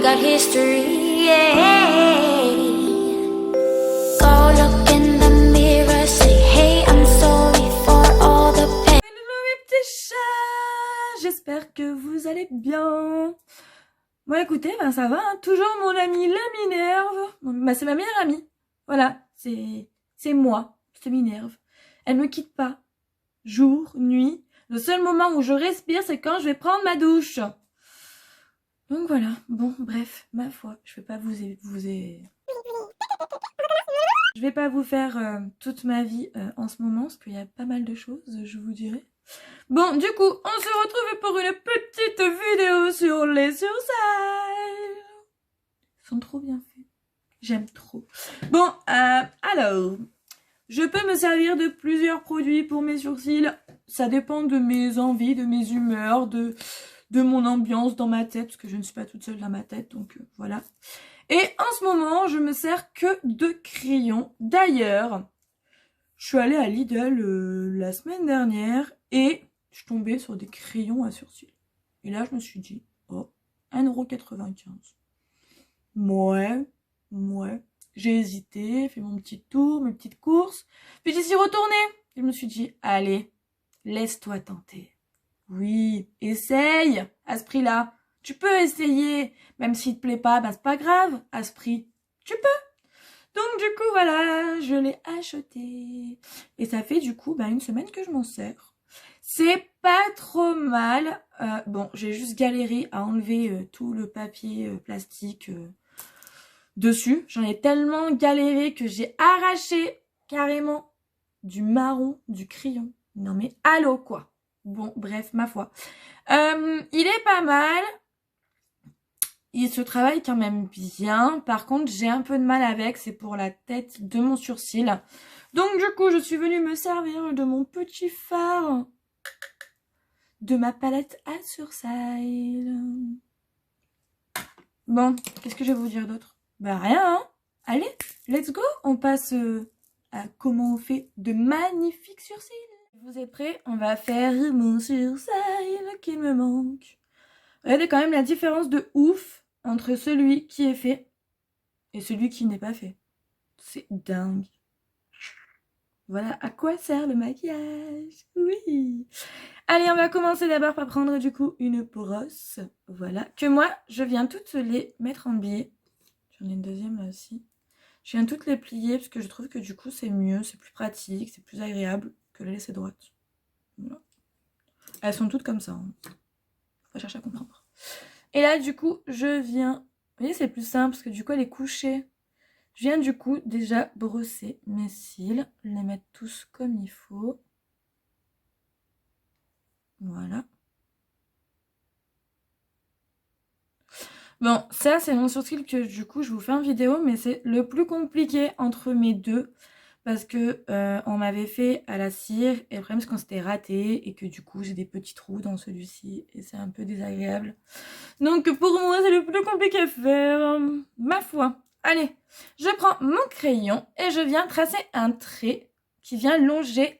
got history, yeah. Go look in the mirror, say, hey, I'm sorry for all the pain. Hello mes petits chats, j'espère que vous allez bien. Bon écoutez, ça va, hein. Toujours mon amie la Minerve. C'est ma meilleure amie. Voilà, c'est moi, c'est Minerve. Elle me quitte pas. Jour, nuit. Le seul moment où je respire, c'est quand je vais prendre ma douche. Donc voilà, bon, bref, ma foi, je vais pas je vais pas vous faire toute ma vie en ce moment, parce qu'il y a pas mal de choses, je vous dirai. Bon, du coup, on se retrouve pour une petite vidéo sur les sourcils. Ils sont trop bien faits. J'aime trop. Bon, alors, je peux me servir de plusieurs produits pour mes sourcils. Ça dépend de mes envies, de mes humeurs, de mon ambiance dans ma tête, parce que je ne suis pas toute seule dans ma tête, donc voilà. Et en ce moment, je me sers que de crayons. D'ailleurs, je suis allée à Lidl la semaine dernière et je suis tombée sur des crayons à sourcils. Et là, je me suis dit, oh, 1,95 €. Ouais. J'ai hésité, fait mon petit tour, mes petites courses. Puis j'y suis retournée. Et je me suis dit, allez, laisse-toi tenter. Oui, essaye à ce prix-là. Tu peux essayer. Même s'il te plaît pas, c'est pas grave. À ce prix, tu peux. Donc du coup, voilà, je l'ai acheté. Et ça fait du coup une semaine que je m'en sers. C'est pas trop mal. Bon, j'ai juste galéré à enlever tout le papier plastique dessus. J'en ai tellement galéré que j'ai arraché carrément du marron du crayon. Non mais allô quoi. Bon, bref, ma foi. Il est pas mal. Il se travaille quand même bien. Par contre, j'ai un peu de mal avec. C'est pour la tête de mon sourcil. Donc, du coup, je suis venue me servir de mon petit fard. De ma palette à sourcils. Bon, qu'est-ce que je vais vous dire d'autre? Rien, hein. Allez, let's go. On passe à comment on fait de magnifiques sourcils. Vous êtes prêts? On va faire mon sourcil qui me manque. Regardez quand même la différence de ouf entre celui qui est fait et celui qui n'est pas fait. C'est dingue. Voilà à quoi sert le maquillage. Oui. Allez, on va commencer d'abord par prendre du coup une brosse. Voilà. Que moi, je viens toutes les mettre en biais. J'en ai une deuxième là aussi. Je viens toutes les plier parce que je trouve que du coup c'est mieux, c'est plus pratique, c'est plus agréable que les laisser droites. Voilà. Elles sont toutes comme ça. Hein. Faut pas chercher à comprendre. Et là, du coup, je viens... Vous voyez, c'est plus simple parce que du coup, elle est couchée. Je viens du coup déjà brosser mes cils, les mettre tous comme il faut. Voilà. Bon, ça, c'est mon sourcil que du coup, je vous fais en vidéo, mais c'est le plus compliqué entre mes deux. Parce que on m'avait fait à la cire et le problème c'est qu'on s'était raté et que du coup j'ai des petits trous dans celui-ci et c'est un peu désagréable. Donc pour moi c'est le plus compliqué à faire, ma foi. Allez, je prends mon crayon et je viens tracer un trait qui vient longer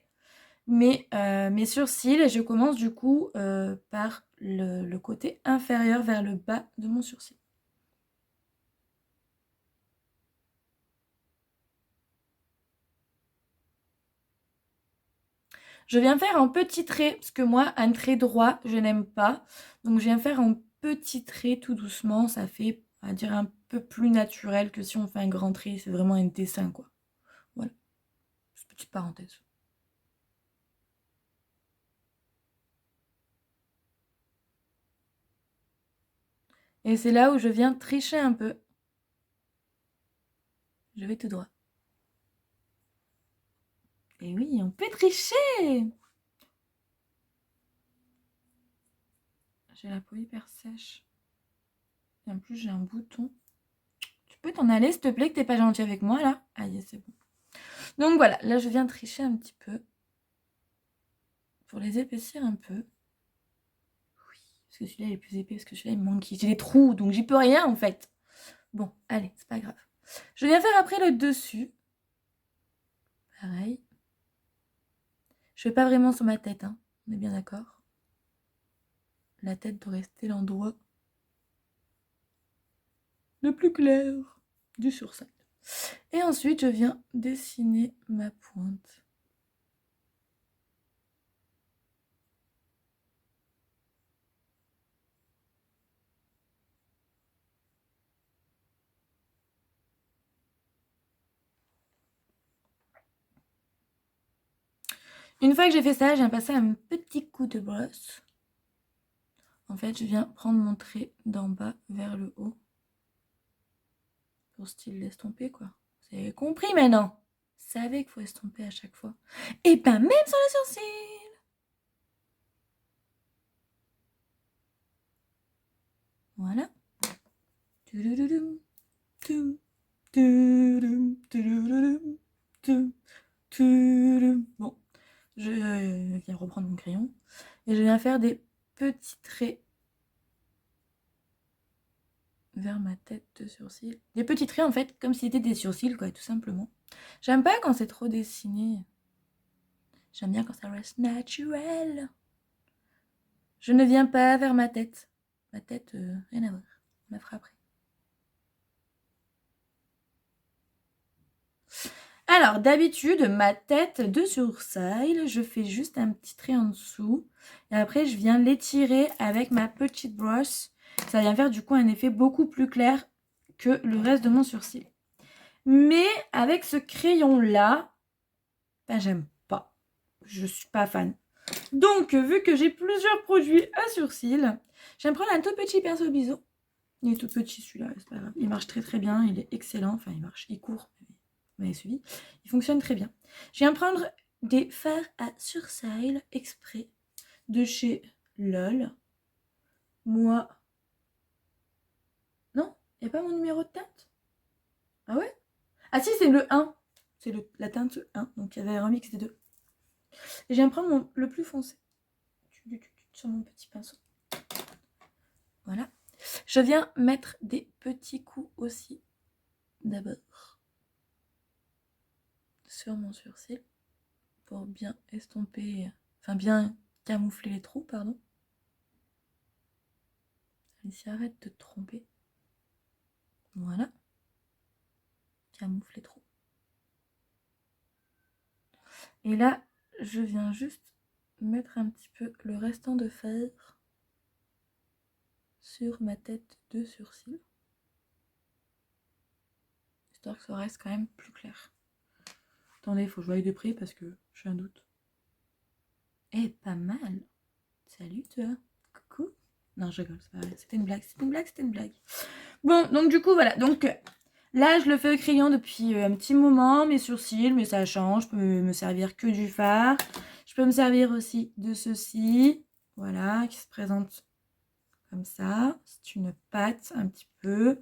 mes sourcils et je commence du coup par le côté inférieur vers le bas de mon sourcil. Je viens faire un petit trait, parce que moi, un trait droit, je n'aime pas. Donc, je viens faire un petit trait tout doucement. Ça fait, on va dire, un peu plus naturel que si on fait un grand trait. C'est vraiment un dessin, quoi. Voilà. Petite parenthèse. Et c'est là où je viens tricher un peu. Je vais tout droit. Et oui, on peut tricher! J'ai la peau hyper sèche. Et en plus, j'ai un bouton. Tu peux t'en aller, s'il te plaît, que t'es pas gentil avec moi, là? Aïe, c'est bon. Donc voilà, là, je viens tricher un petit peu. Pour les épaissir un peu. Oui, parce que celui-là, il est plus épais, parce que celui-là, il me manque. J'ai des trous, donc j'y peux rien, en fait. Bon, allez, c'est pas grave. Je viens faire après le dessus. Pareil. Je fais pas vraiment sur ma tête, hein. On est bien d'accord. La tête doit rester l'endroit le plus clair du surcil. Et ensuite, je viens dessiner ma pointe. Une fois que j'ai fait ça, je viens passer un petit coup de brosse. En fait, je viens prendre mon trait d'en bas vers le haut. Pour style l'estomper, quoi. Vous avez compris maintenant? Vous savez qu'il faut estomper à chaque fois. Et pas même sur les sourcils. Voilà. Bon, je viens reprendre mon crayon et je viens faire des petits traits vers ma tête de sourcil. Des petits traits en fait, comme si c'était des sourcils, quoi, tout simplement. J'aime pas quand c'est trop dessiné. J'aime bien quand ça reste naturel. Je ne viens pas vers ma tête. Ma tête, rien à voir. On la fera après. Alors, d'habitude, ma tête de sourcil, je fais juste un petit trait en dessous. Et après, je viens l'étirer avec ma petite brosse. Ça vient faire du coup un effet beaucoup plus clair que le reste de mon sourcil. Mais avec ce crayon-là, ben, j'aime pas. Je suis pas fan. Donc, vu que j'ai plusieurs produits à sourcils, je vais me prendre un tout petit pinceau biseau. Il est tout petit celui-là, c'est pas grave. Il marche très très bien, il est excellent. Enfin, il court. Vous m'avez suivi. Il fonctionne très bien. Je viens prendre des fards à sourcils exprès de chez LOL. Moi. Non, il n'y a pas mon numéro de teinte? Ah ouais? Ah si, c'est le 1. C'est la teinte 1. Donc il y avait un mix des deux. Et je viens prendre le plus foncé sur mon petit pinceau. Voilà. Je viens mettre des petits coups aussi. D'abord. Sur mon sourcil. Pour bien estomper. Enfin, bien camoufler les trous, pardon. Allez, arrête de te tromper. Voilà. Camoufle les trous. Et là, je viens juste mettre un petit peu le restant de fard sur ma tête de sourcil. Histoire que ça reste quand même plus clair. Attendez, il faut que je voie de près parce que j'ai un doute. Eh, pas mal. Salut toi. Coucou. Non, je rigole, c'est pas vrai. C'était une blague, c'était une blague. Bon, donc du coup, voilà. Donc là, je le fais au crayon depuis un petit moment, mes sourcils, mais ça change. Je peux me servir que du fard. Je peux me servir aussi de ceci. Voilà, qui se présente comme ça. C'est une pâte un petit peu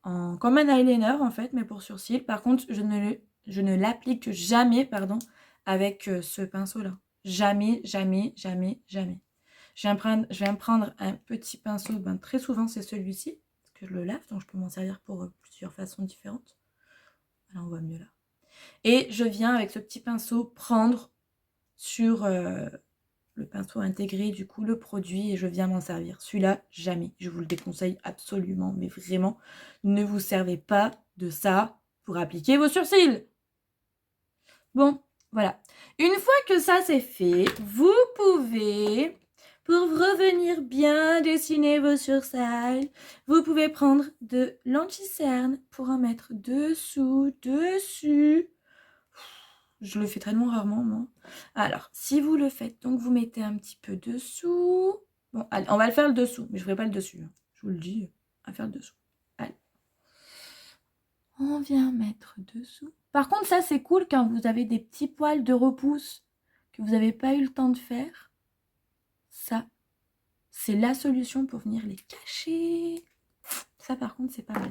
comme un eyeliner en fait, mais pour sourcils. Par contre, je ne l'applique jamais, pardon, avec ce pinceau-là. Jamais, jamais, jamais, jamais. Je viens prendre un petit pinceau, très souvent c'est celui-ci, parce que je le lave, donc je peux m'en servir pour plusieurs façons différentes. Voilà, on voit mieux là. Et je viens avec ce petit pinceau prendre sur le pinceau intégré, du coup, le produit, et je viens m'en servir. Celui-là, jamais. Je vous le déconseille absolument, mais vraiment, ne vous servez pas de ça pour appliquer vos sourcils. Bon, voilà. Une fois que ça c'est fait, vous pouvez, pour revenir bien dessiner vos sourcils, vous pouvez prendre de l'anti-cerne pour en mettre dessous, dessus. Je le fais tellement rarement, moi. Alors, si vous le faites, donc vous mettez un petit peu dessous. Bon, allez, on va le faire le dessous, mais je ne ferai pas le dessus. Hein. Je vous le dis, on va faire le dessous. Allez. On vient mettre dessous. Par contre, ça, c'est cool quand vous avez des petits poils de repousse que vous n'avez pas eu le temps de faire. Ça, c'est la solution pour venir les cacher. Ça, par contre, c'est pas mal.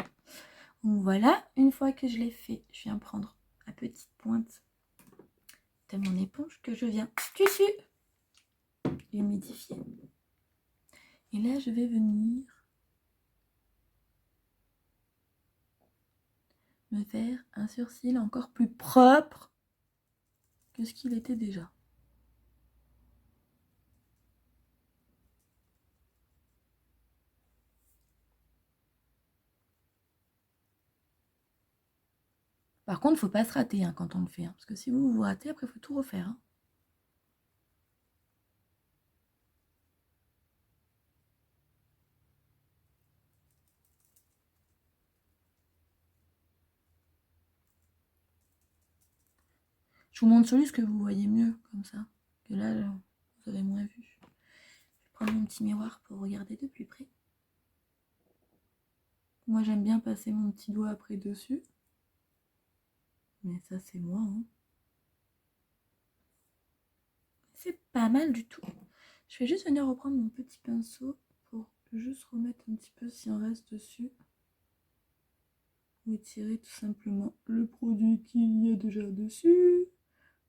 Donc voilà, une fois que je l'ai fait, je viens prendre la petite pointe de mon éponge que je viens humidifier. Et là, je vais venir me faire un sourcil encore plus propre que ce qu'il était déjà. Par contre, faut pas se rater hein, quand on le fait. Hein, parce que si vous vous ratez, après, il faut tout refaire. Hein. Je vous montre celui que vous voyez mieux, comme ça. Que là, vous avez moins vu. Je vais prendre mon petit miroir pour regarder de plus près. Moi, j'aime bien passer mon petit doigt après dessus. Mais ça, c'est moi. Hein. C'est pas mal du tout. Je vais juste venir reprendre mon petit pinceau pour juste remettre un petit peu si on reste dessus. Ou étirer tout simplement le produit qu'il y a déjà dessus.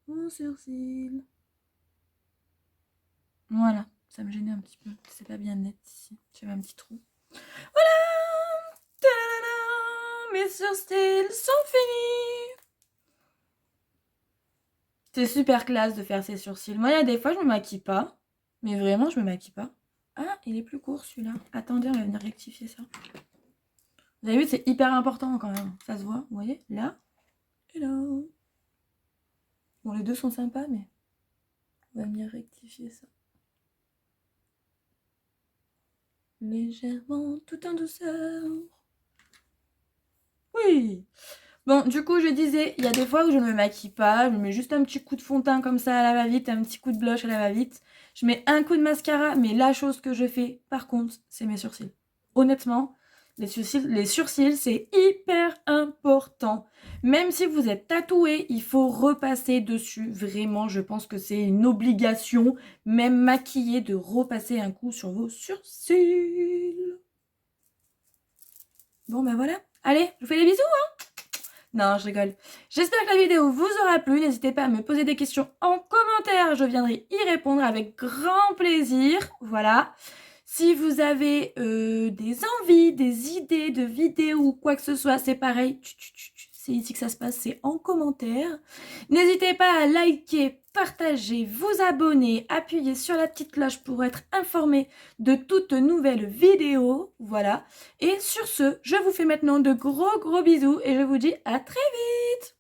Mon sourcil. Voilà, ça me gênait un petit peu. C'est pas bien net ici. J'avais un petit trou. Voilà. Ta-da-da. Mes sourcils sont finis. C'est super classe de faire ses sourcils. Moi, il y a des fois, je me maquille pas. Mais vraiment, je me maquille pas. Ah, il est plus court celui-là. Attendez, on va venir rectifier ça. Vous avez vu, c'est hyper important quand même. Ça se voit, vous voyez, là et là. Bon, les deux sont sympas, mais on va venir rectifier ça. Légèrement, tout en douceur. Oui. Bon, du coup, je disais, il y a des fois où je ne me maquille pas. Je mets juste un petit coup de fond de teint comme ça à la va-vite, un petit coup de blush à la va-vite. Je mets un coup de mascara, mais la chose que je fais, par contre, c'est mes sourcils. Honnêtement, les sourcils, c'est hyper important. Même si vous êtes tatoué, il faut repasser dessus. Vraiment, je pense que c'est une obligation, même maquillé, de repasser un coup sur vos sourcils. Bon, ben voilà. Allez, je vous fais des bisous, hein. Non, je rigole. J'espère que la vidéo vous aura plu. N'hésitez pas à me poser des questions en commentaire. Je viendrai y répondre avec grand plaisir. Voilà. Si vous avez des envies, des idées de vidéos ou quoi que ce soit, c'est pareil. C'est ici que ça se passe, c'est en commentaire. N'hésitez pas à liker, partager, vous abonner, appuyer sur la petite cloche pour être informé de toutes nouvelles vidéos. Voilà. Et sur ce, je vous fais maintenant de gros bisous et je vous dis à très vite.